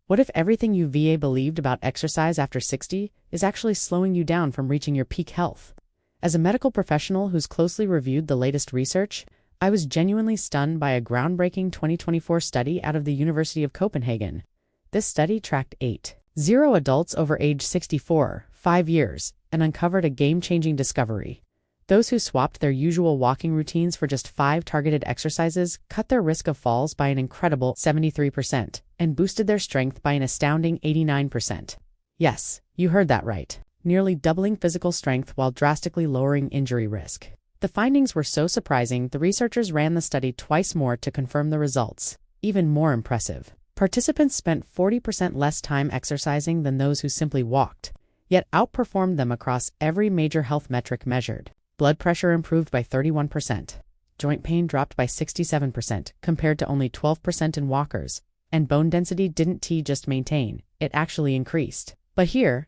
What if everything you VA believed about exercise after 60 is actually slowing you down from reaching your peak health? As a medical professional who's closely reviewed the latest research, I was genuinely stunned by a groundbreaking 2024 study out of the University of Copenhagen. This study tracked 8.0 adults over age 64, 5 years, and uncovered a game-changing discovery. Those who swapped their usual walking routines for just 5 targeted exercises cut their risk of falls by an incredible 73% and boosted their strength by an astounding 89%. Yes, you heard that right. Nearly doubling physical strength while drastically lowering injury risk. The findings were so surprising, the researchers ran the study twice more to confirm the results. Even more impressive, participants spent 40% less time exercising than those who simply walked, yet outperformed them across every major health metric measured. Blood pressure improved by 31%. Joint pain dropped by 67% compared to only 12% in walkers. And bone density didn't just maintain, it actually increased. But here's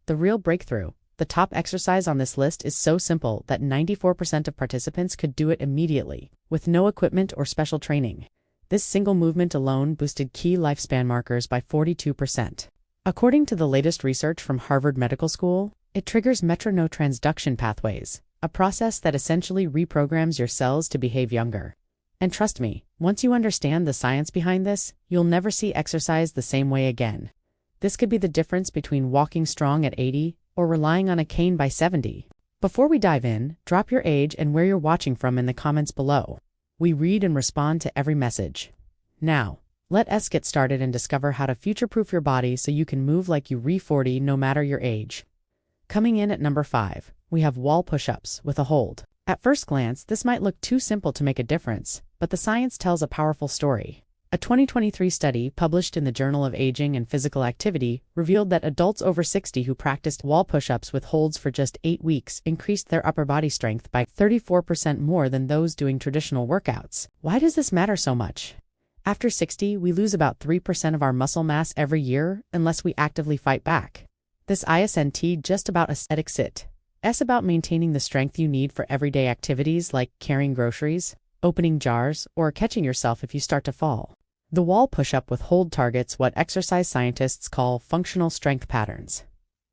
the real breakthrough. The top exercise on this list is so simple that 94% of participants could do it immediately, with no equipment or special training. This single movement alone boosted key lifespan markers by 42%. According to the latest research from Harvard Medical School, it triggers metronotransduction pathways, a process that essentially reprograms your cells to behave younger. And trust me, once you understand the science behind this, you'll never see exercise the same way again. This could be the difference between walking strong at 80 or relying on a cane by 70. Before we dive in, drop your age and where you're watching from in the comments below. We read and respond to every message. Now, let us get started and discover how to future-proof your body so you can move like you re-40 no matter your age. Coming in at number 5, we have wall push-ups with a hold. At first glance, this might look too simple to make a difference, but the science tells a powerful story. A 2023 study published in the Journal of Aging and Physical Activity revealed that adults over 60 who practiced wall push-ups with holds for just 8 weeks increased their upper body strength by 34% more than those doing traditional workouts. Why does this matter so much? After 60, we lose about 3% of our muscle mass every year unless we actively fight back. This isn't just about aesthetics, it's about maintaining the strength you need for everyday activities like carrying groceries, opening jars, or catching yourself if you start to fall. The wall push-up with hold targets what exercise scientists call functional strength patterns.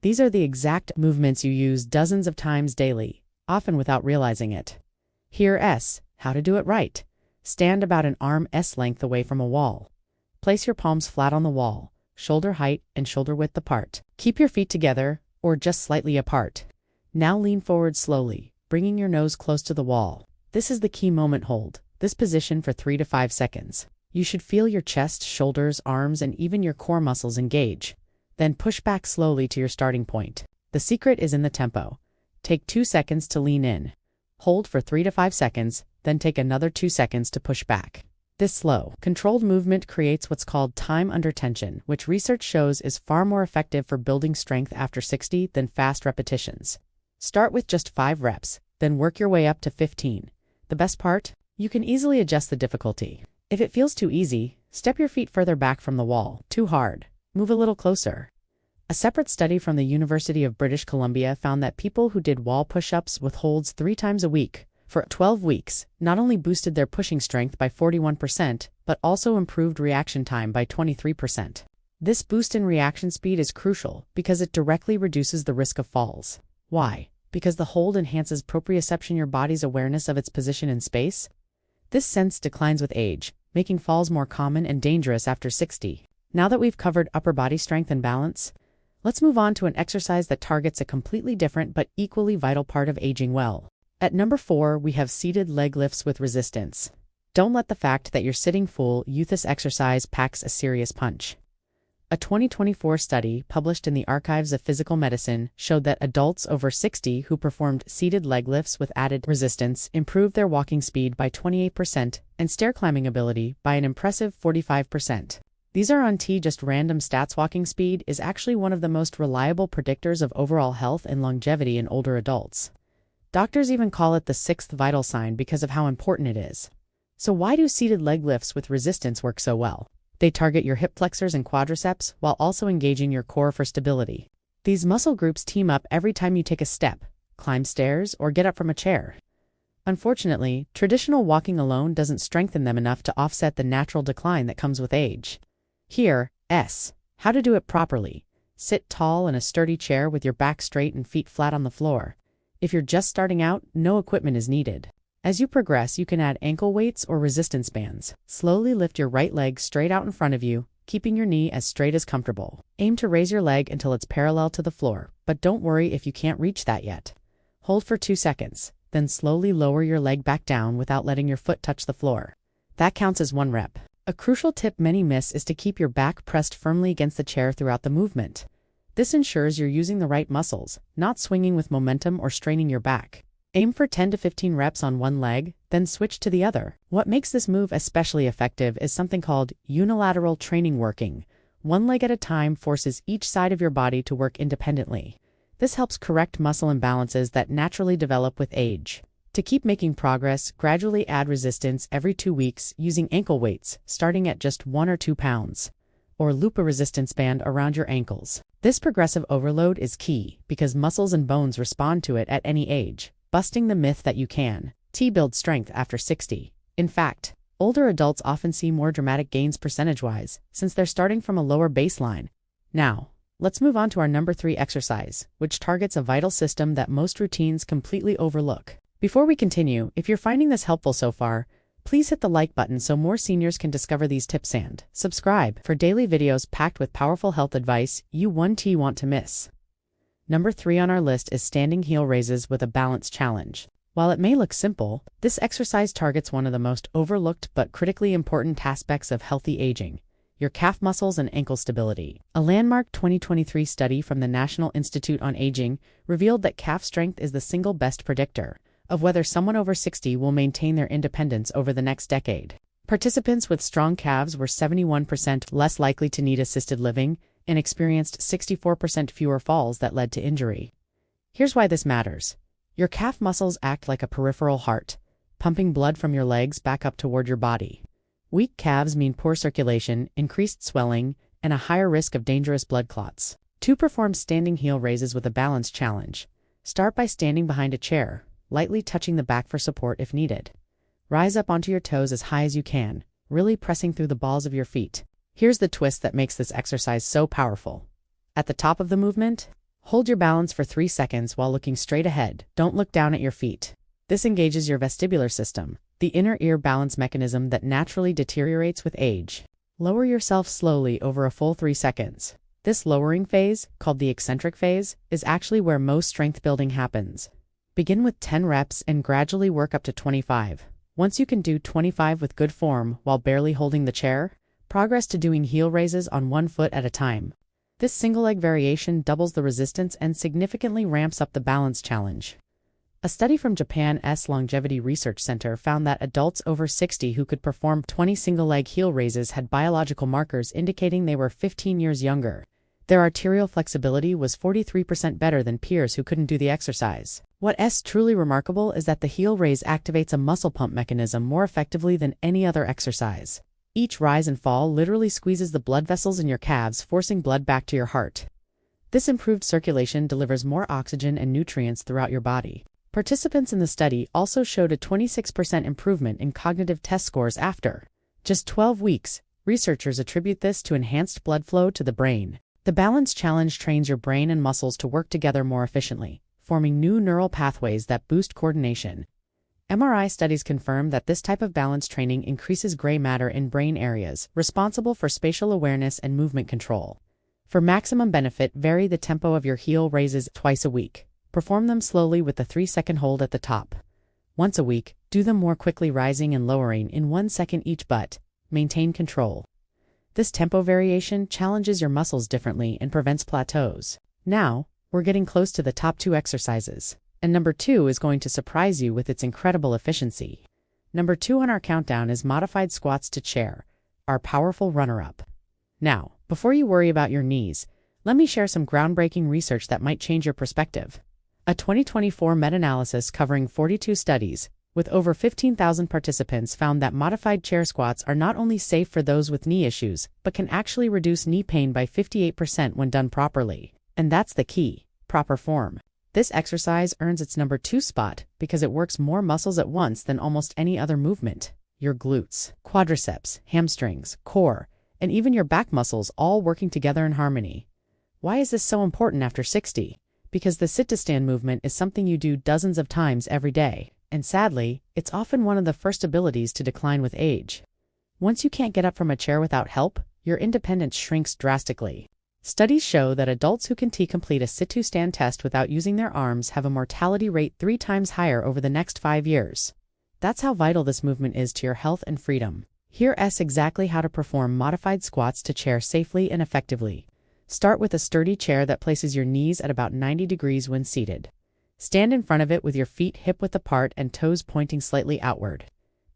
These are the exact movements you use dozens of times daily, often without realizing it. Here's how to do it right. Stand about an arm's length away from a wall. Place your palms flat on the wall, shoulder height and shoulder width apart. Keep your feet together, or just slightly apart. Now lean forward slowly, bringing your nose close to the wall. This is the key moment. Hold this position for 3 to 5 seconds. You should feel your chest, shoulders, arms, and even your core muscles engage. Then push back slowly to your starting point. The secret is in the tempo. Take 2 seconds to lean in. Hold for 3 to 5 seconds, then take another 2 seconds to push back. This slow, controlled movement creates what's called time under tension, which research shows is far more effective for building strength after 60 than fast repetitions. Start with just 5 reps, then work your way up to 15. The best part? You can easily adjust the difficulty. If it feels too easy, step your feet further back from the wall. Too hard? Move a little closer. A separate study from the University of British Columbia found that people who did wall push-ups with holds 3 times a week for 12 weeks not only boosted their pushing strength by 41%, but also improved reaction time by 23%. This boost in reaction speed is crucial because it directly reduces the risk of falls. Why? Because the hold enhances proprioception, your body's awareness of its position in space. This sense declines with age, making falls more common and dangerous after 60. Now that we've covered upper body strength and balance, let's move on to an exercise that targets a completely different but equally vital part of aging well. At number 4, we have seated leg lifts with resistance. Don't let the fact that you're sitting full use this exercise packs a serious punch. A 2024 study published in the Archives of Physical Medicine showed that adults over 60 who performed seated leg lifts with added resistance improved their walking speed by 28% and stair climbing ability by an impressive 45%. These aren't just random stats. Walking speed is actually one of the most reliable predictors of overall health and longevity in older adults. Doctors even call it the 6th vital sign because of how important it is. So why do seated leg lifts with resistance work so well? They target your hip flexors and quadriceps while also engaging your core for stability. These muscle groups team up every time you take a step, climb stairs, or get up from a chair. Unfortunately, traditional walking alone doesn't strengthen them enough to offset the natural decline that comes with age. Here's S. How to do it properly. Sit tall in a sturdy chair with your back straight and feet flat on the floor. If you're just starting out, no equipment is needed. As you progress, you can add ankle weights or resistance bands. Slowly lift your right leg straight out in front of you, keeping your knee as straight as comfortable. Aim to raise your leg until it's parallel to the floor, but don't worry if you can't reach that yet. Hold for 2 seconds, then slowly lower your leg back down without letting your foot touch the floor. That counts as 1 rep. A crucial tip many miss is to keep your back pressed firmly against the chair throughout the movement. This ensures you're using the right muscles, not swinging with momentum or straining your back. Aim for 10 to 15 reps on one leg, then switch to the other. What makes this move especially effective is something called unilateral training working. One leg at a time forces each side of your body to work independently. This helps correct muscle imbalances that naturally develop with age. To keep making progress, gradually add resistance every 2 weeks using ankle weights, starting at just 1 or 2 pounds. Or loop a resistance band around your ankles. This progressive overload is key because muscles and bones respond to it at any age, busting the myth that you can build strength after 60. In fact, older adults often see more dramatic gains percentage-wise since they're starting from a lower baseline. Now, let's move on to our number 3 exercise, which targets a vital system that most routines completely overlook. Before we continue, if you're finding this helpful so far, please hit the like button so more seniors can discover these tips and subscribe for daily videos packed with powerful health advice you won't want to miss. Number 3 on our list is standing heel raises with a balance challenge. While it may look simple, this exercise targets one of the most overlooked but critically important aspects of healthy aging: your calf muscles and ankle stability. A landmark 2023 study from the National Institute on Aging revealed that calf strength is the single best predictor of whether someone over 60 will maintain their independence over the next decade. Participants with strong calves were 71% less likely to need assisted living and experienced 64% fewer falls that led to injury. Here's why this matters. Your calf muscles act like a peripheral heart, pumping blood from your legs back up toward your body. Weak calves mean poor circulation, increased swelling, and a higher risk of dangerous blood clots. To perform standing heel raises with a balance challenge, start by standing behind a chair, lightly touching the back for support if needed. Rise up onto your toes as high as you can, really pressing through the balls of your feet. Here's the twist that makes this exercise so powerful. At the top of the movement, hold your balance for 3 seconds while looking straight ahead. Don't look down at your feet. This engages your vestibular system, the inner ear balance mechanism that naturally deteriorates with age. Lower yourself slowly over a full 3 seconds. This lowering phase, called the eccentric phase, is actually where most strength building happens. Begin with 10 reps and gradually work up to 25. Once you can do 25 with good form while barely holding the chair, progress to doing heel raises on one foot at a time. This single leg variation doubles the resistance and significantly ramps up the balance challenge. A study from Japan's Longevity Research Center found that adults over 60 who could perform 20 single leg heel raises had biological markers indicating they were 15 years younger. Their arterial flexibility was 43% better than peers who couldn't do the exercise. What's truly remarkable is that the heel raise activates a muscle pump mechanism more effectively than any other exercise. Each rise and fall literally squeezes the blood vessels in your calves, forcing blood back to your heart. This improved circulation delivers more oxygen and nutrients throughout your body. Participants in the study also showed a 26% improvement in cognitive test scores after just 12 weeks. Researchers attribute this to enhanced blood flow to the brain. The balance challenge trains your brain and muscles to work together more efficiently, forming new neural pathways that boost coordination. MRI studies confirm that this type of balance training increases gray matter in brain areas responsible for spatial awareness and movement control. For maximum benefit, vary the tempo of your heel raises twice a week. Perform them slowly with the 3-second hold at the top. Once a week, do them more quickly, rising and lowering in 1 second each, but maintain control. This tempo variation challenges your muscles differently and prevents plateaus. Now, we're getting close to the top 2 exercises, and number 2 is going to surprise you with its incredible efficiency. Number 2 on our countdown is modified squats to chair, our powerful runner-up. Now, before you worry about your knees, let me share some groundbreaking research that might change your perspective. A 2024 meta-analysis covering 42 studies, with over 15,000 participants, found that modified chair squats are not only safe for those with knee issues, but can actually reduce knee pain by 58% when done properly. And that's the key: proper form. This exercise earns its number 2 spot because it works more muscles at once than almost any other movement: your glutes, quadriceps, hamstrings, core, and even your back muscles all working together in harmony. Why is this so important after 60? Because the sit-to-stand movement is something you do dozens of times every day, and sadly, it's often one of the first abilities to decline with age. Once you can't get up from a chair without help, your independence shrinks drastically. Studies show that adults who can complete a sit-to-stand test without using their arms have a mortality rate 3 times higher over the next 5 years. That's how vital this movement is to your health and freedom. Here's exactly how to perform modified squats to chair safely and effectively. Start with a sturdy chair that places your knees at about 90 degrees when seated. Stand in front of it with your feet hip-width apart and toes pointing slightly outward.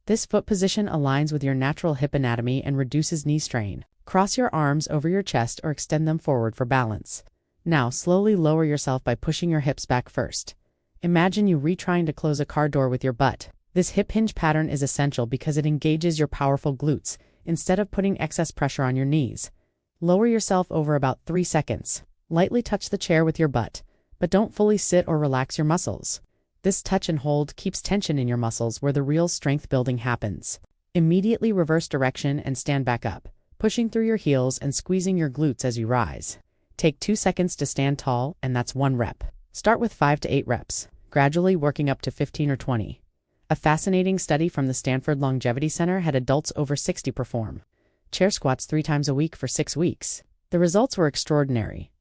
This foot position aligns with your natural hip anatomy and reduces knee strain. Cross your arms over your chest or extend them forward for balance. Now, slowly lower yourself by pushing your hips back first. Imagine you trying to close a car door with your butt. This hip hinge pattern is essential because it engages your powerful glutes, instead of putting excess pressure on your knees. Lower yourself over about 3 seconds. Lightly touch the chair with your butt, but don't fully sit or relax your muscles. This touch and hold keeps tension in your muscles where the real strength building happens. Immediately reverse direction and stand back up, pushing through your heels and squeezing your glutes as you rise. Take 2 seconds to stand tall, and that's 1 rep. Start with 5 to 8 reps, gradually working up to 15 or 20. A fascinating study from the Stanford Longevity Center had adults over 60 perform chair squats 3 times a week for 6 weeks. The results were extraordinary.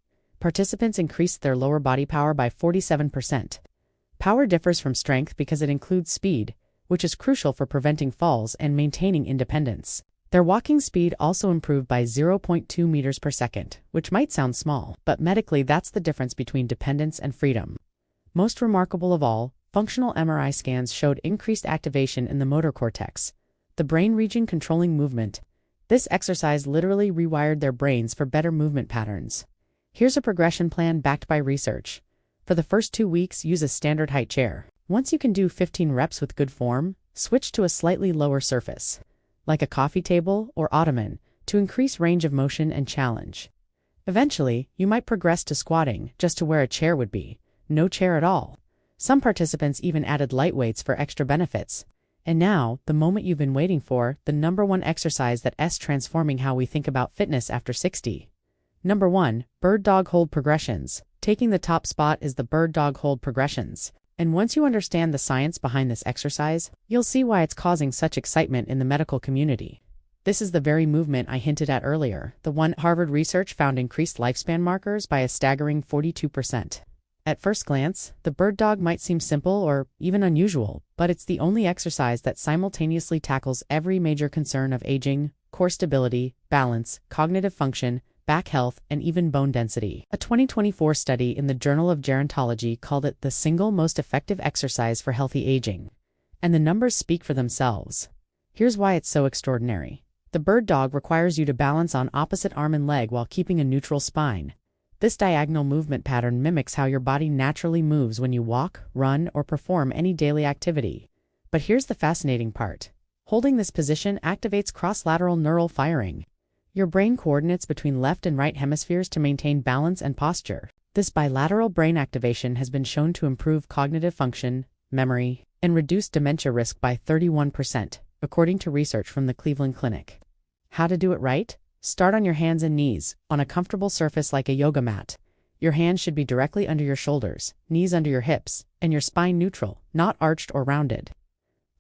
Participants increased their lower body power by 47%. Power differs from strength because it includes speed, which is crucial for preventing falls and maintaining independence. Their walking speed also improved by 0.2 meters per second, which might sound small, but medically that's the difference between dependence and freedom. Most remarkable of all, functional MRI scans showed increased activation in the motor cortex, the brain region controlling movement. This exercise literally rewired their brains for better movement patterns. Here's a progression plan backed by research. For the first 2 weeks, use a standard height chair. Once you can do 15 reps with good form, switch to a slightly lower surface, like a coffee table or ottoman, to increase range of motion and challenge. Eventually, you might progress to squatting, just to where a chair would be, no chair at all. Some participants even added light weights for extra benefits. And now, the moment you've been waiting for, the #1 exercise that's transforming how we think about fitness after 60. Number 1, Bird Dog Hold Progressions. Taking the top spot is the Bird Dog Hold Progressions. And once you understand the science behind this exercise, you'll see why it's causing such excitement in the medical community. This is the very movement I hinted at earlier. The one Harvard research found increased lifespan markers by a staggering 42%. At first glance, the bird dog might seem simple or even unusual, but it's the only exercise that simultaneously tackles every major concern of aging: core stability, balance, cognitive function, back health, and even bone density. A 2024 study in the Journal of Gerontology called it the single most effective exercise for healthy aging. And the numbers speak for themselves. Here's why it's so extraordinary. The bird dog requires you to balance on opposite arm and leg while keeping a neutral spine. This diagonal movement pattern mimics how your body naturally moves when you walk, run, or perform any daily activity. But here's the fascinating part. Holding this position activates cross-lateral neural firing. Your brain coordinates between left and right hemispheres to maintain balance and posture. This bilateral brain activation has been shown to improve cognitive function, memory, and reduce dementia risk by 31%, according to research from the Cleveland Clinic. How to do it right? Start on your hands and knees, on a comfortable surface like a yoga mat. Your hands should be directly under your shoulders, knees under your hips, and your spine neutral, not arched or rounded.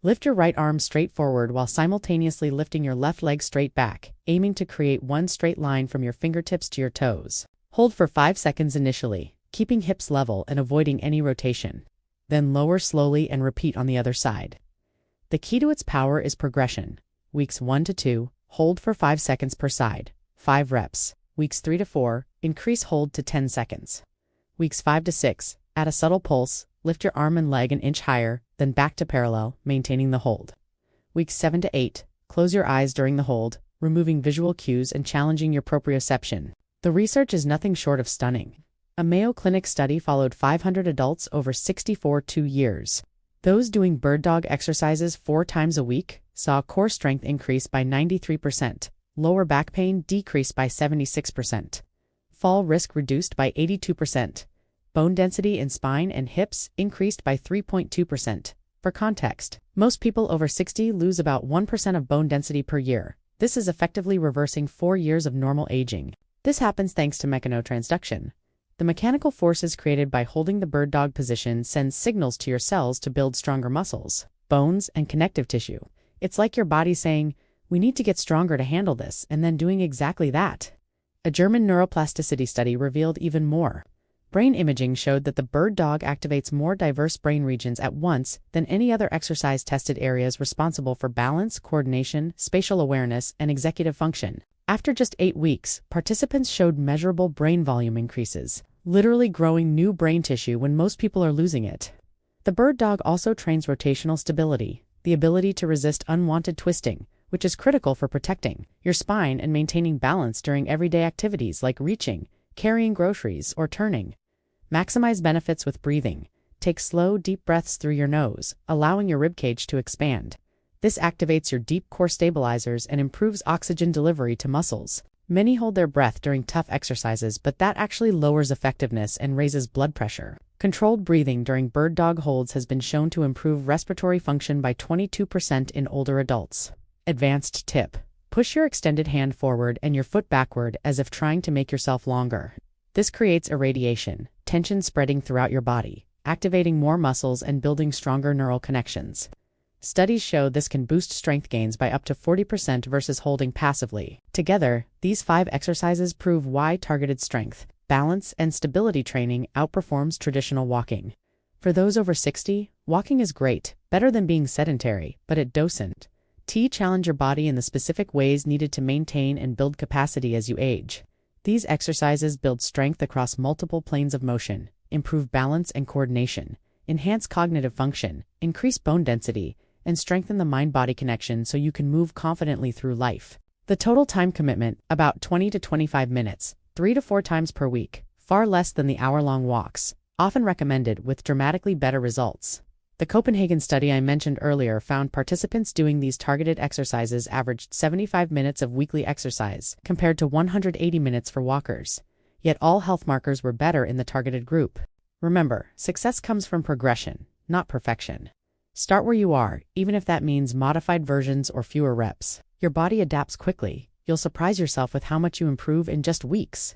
Lift your right arm straight forward while simultaneously lifting your left leg straight back, aiming to create one straight line from your fingertips to your toes. Hold for 5 seconds initially, keeping hips level and avoiding any rotation. Then lower slowly and repeat on the other side. The key to its power is progression. Weeks 1 to 2, hold for 5 seconds per side, 5 reps. Weeks 3 to 4, increase hold to 10 seconds. Weeks 5 to 6, add a subtle pulse, lift your arm and leg an inch higher, then back to parallel, maintaining the hold. Weeks 7 to 8, close your eyes during the hold, removing visual cues and challenging your proprioception. The research is nothing short of stunning. A Mayo Clinic study followed 500 adults over 64 years. Those doing bird dog exercises 4 times a week saw core strength increase by 93%, lower back pain decreased by 76%, fall risk reduced by 82%, bone density in spine and hips increased by 3.2%. For context, most people over 60 lose about 1% of bone density per year. This is effectively reversing 4 years of normal aging. This happens thanks to mechanotransduction. The mechanical forces created by holding the bird dog position send signals to your cells to build stronger muscles, bones, and connective tissue. It's like your body saying, "We need to get stronger to handle this," and then doing exactly that. A German neuroplasticity study revealed even more. Brain imaging showed that the bird dog activates more diverse brain regions at once than any other exercise-tested areas responsible for balance, coordination, spatial awareness, and executive function. After just 8 weeks, participants showed measurable brain volume increases, literally growing new brain tissue when most people are losing it. The bird dog also trains rotational stability, the ability to resist unwanted twisting, which is critical for protecting your spine and maintaining balance during everyday activities like reaching, carrying groceries, or turning. Maximize benefits with breathing. Take slow, deep breaths through your nose, allowing your ribcage to expand. This activates your deep core stabilizers and improves oxygen delivery to muscles. Many hold their breath during tough exercises, but that actually lowers effectiveness and raises blood pressure. Controlled breathing during bird dog holds has been shown to improve respiratory function by 22% in older adults. Advanced tip. Push your extended hand forward and your foot backward as if trying to make yourself longer. This creates irradiation, tension spreading throughout your body, activating more muscles and building stronger neural connections. Studies show this can boost strength gains by up to 40% versus holding passively. Together, these 5 exercises prove why targeted strength, balance, and stability training outperforms traditional walking. For those over 60, walking is great, better than being sedentary, but it doesn't. Challenge your body in the specific ways needed to maintain and build capacity as you age. These exercises build strength across multiple planes of motion, improve balance and coordination, enhance cognitive function, increase bone density, and strengthen the mind-body connection so you can move confidently through life. The total time commitment, about 20 to 25 minutes, 3 to 4 times per week, far less than the hour-long walks, often recommended with dramatically better results. The Copenhagen study I mentioned earlier found participants doing these targeted exercises averaged 75 minutes of weekly exercise, compared to 180 minutes for walkers. Yet all health markers were better in the targeted group. Remember, success comes from progression, not perfection. Start where you are, even if that means modified versions or fewer reps. Your body adapts quickly. You'll surprise yourself with how much you improve in just weeks.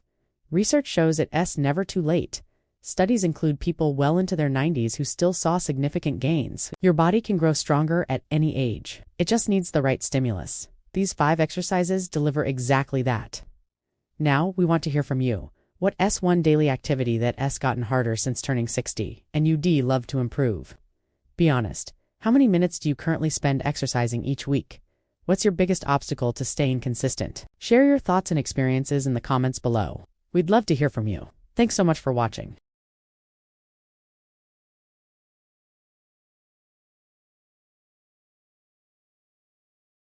Research shows it's never too late. Studies include people well into their 90s who still saw significant gains. Your body can grow stronger at any age. It just needs the right stimulus. These 5 exercises deliver exactly that. Now, we want to hear from you. What's one daily activity that's gotten harder since turning 60, and you'd love to improve? Be honest. How many minutes do you currently spend exercising each week? What's your biggest obstacle to staying consistent? Share your thoughts and experiences in the comments below. We'd love to hear from you. Thanks so much for watching.